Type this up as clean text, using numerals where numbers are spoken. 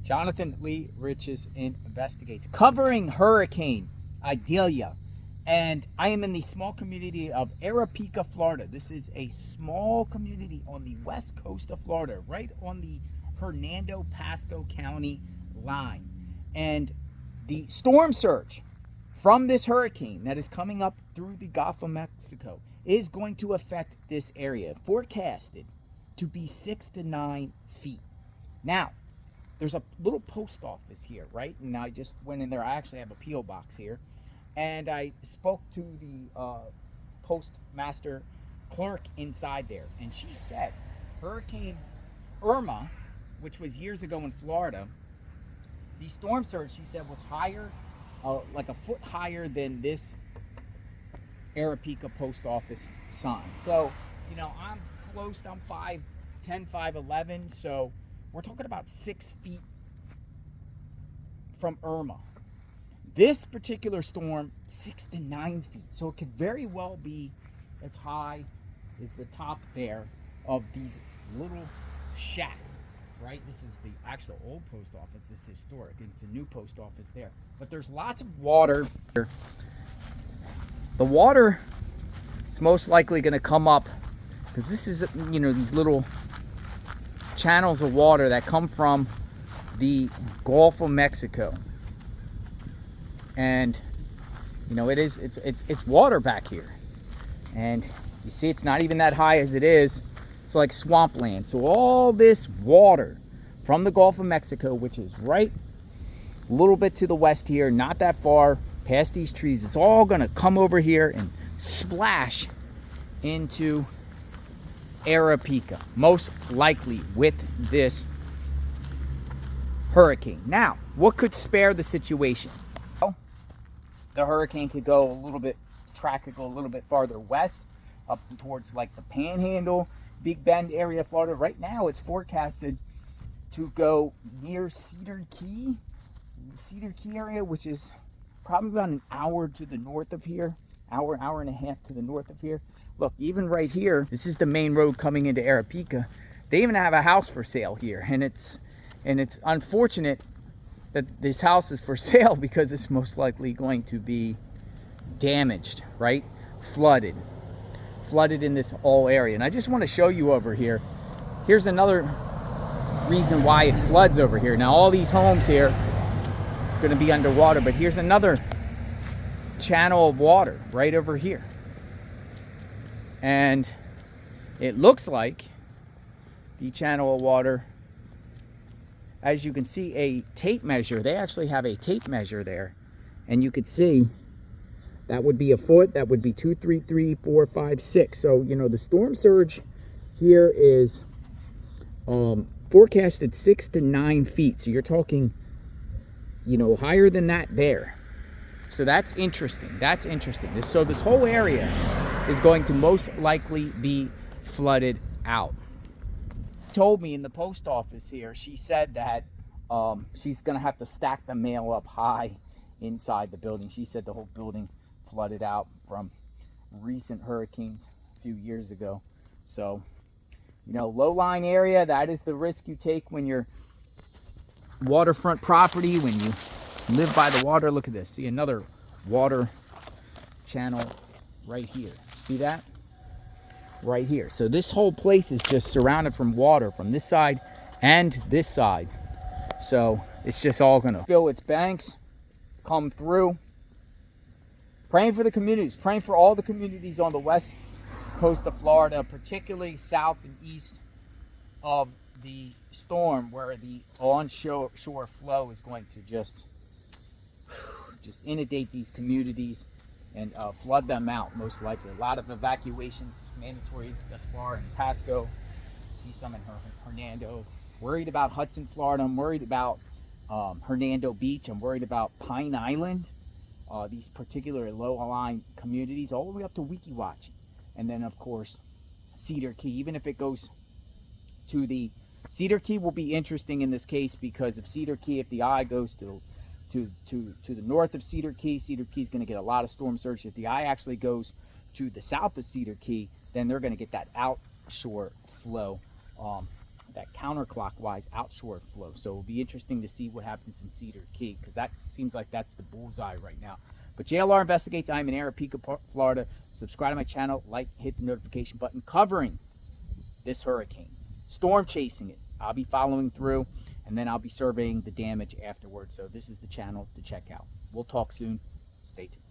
Jonathan Lee Riches Investigates, covering Hurricane Idalia. And I am in the small community of Aripeka, Florida. This is a small community on the west coast of Florida, right on the Hernando-Pasco County line. And the storm surge from this hurricane that is coming up through the Gulf of Mexico is going to affect this area, forecasted to be 6 to 9 feet. Now, there's a little post office here, right? And I just went in there. I actually have a P.O. box here. And I spoke to the postmaster clerk inside there. And she said Hurricane Irma, which was years ago in Florida, the storm surge, she said, was higher, like a foot higher than this Aripeka post office sign. So, you know, I'm close. I'm 5'10", 5'11", so we're talking about 6 feet from Irma. This particular storm, 6 to 9 feet. So it could very well be as high as the top there of these little shacks, right? This is the actual old post office. It's historic. It's a new post office there. But there's lots of water here. The water is most likely going to come up because this is, you know, these little channels of water that come from the Gulf of Mexico. And you know, it's water back here. And you see it's not even that high as it is. It's like swampland. So all this water from the Gulf of Mexico, which is right a little bit to the west here, not that far past these trees, it's all going to come over here and splash into Aripeka, most likely with this hurricane. Now, what could spare the situation? Well, the hurricane could go a little bit, track could go a little bit farther west, up towards like the Panhandle, Big Bend area of Florida. Right now, it's forecasted to go near Cedar Key area, which is probably about an hour to the north of here, hour and a half to the north of here. Look, even right here, this is the main road coming into Aripeka. They even have a house for sale here, and it's unfortunate that this house is for sale because it's most likely going to be damaged, right? Flooded in this whole area. And I just want to show you over here. Here's another reason why it floods over here. Now, all these homes here are going to be underwater, but here's another channel of water right over here. And it looks like the channel of water, as you can see, a tape measure. They actually have a tape measure there. And you could see that would be a foot. That would be 2, 3, 3, 4, 5, 6. So, you know, the storm surge here is forecasted 6 to 9 feet. So you're talking, you know, higher than that there. So that's interesting. That's interesting. So this whole area is going to most likely be flooded out. Told me in the post office here, she said that she's going to have to stack the mail up high inside the building. She said the whole building flooded out from recent hurricanes a few years ago. So, you know, low-lying area, that is the risk you take when you're waterfront property, when you live by the water. Look at this. See another water channel right here. See that? Right here. So this whole place is just surrounded from water from this side and this side. So it's just all going to fill its banks, come through. Praying for the communities, praying for all the communities on the west coast of Florida, particularly south and east of the storm, where the onshore flow is going to just inundate these communities and flood them out, most likely. A lot of evacuations mandatory thus far in Pasco. See some in Hernando. Worried about Hudson, Florida. I'm worried about Hernando Beach. I'm worried about Pine Island. These particular low-lying communities, all the way up to Wekiwachi. And then, of course, Cedar Key. Even if it goes to the Cedar Key, will be interesting in this case, because if Cedar Key, if the eye goes to the north of Cedar Key is going to get a lot of storm surge. If the eye actually goes to the south of Cedar Key, then they're going to get that outshore flow that counterclockwise outshore flow. So it'll be interesting to see what happens in Cedar Key, because that seems like that's the bullseye right now. But JLR Investigates, I'm in Aripeka, Florida. Subscribe to my channel, like, hit the notification button, covering this hurricane, storm chasing it. I'll be following through, and then I'll be surveying the damage afterwards. So this is the channel to check out. We'll talk soon. Stay tuned.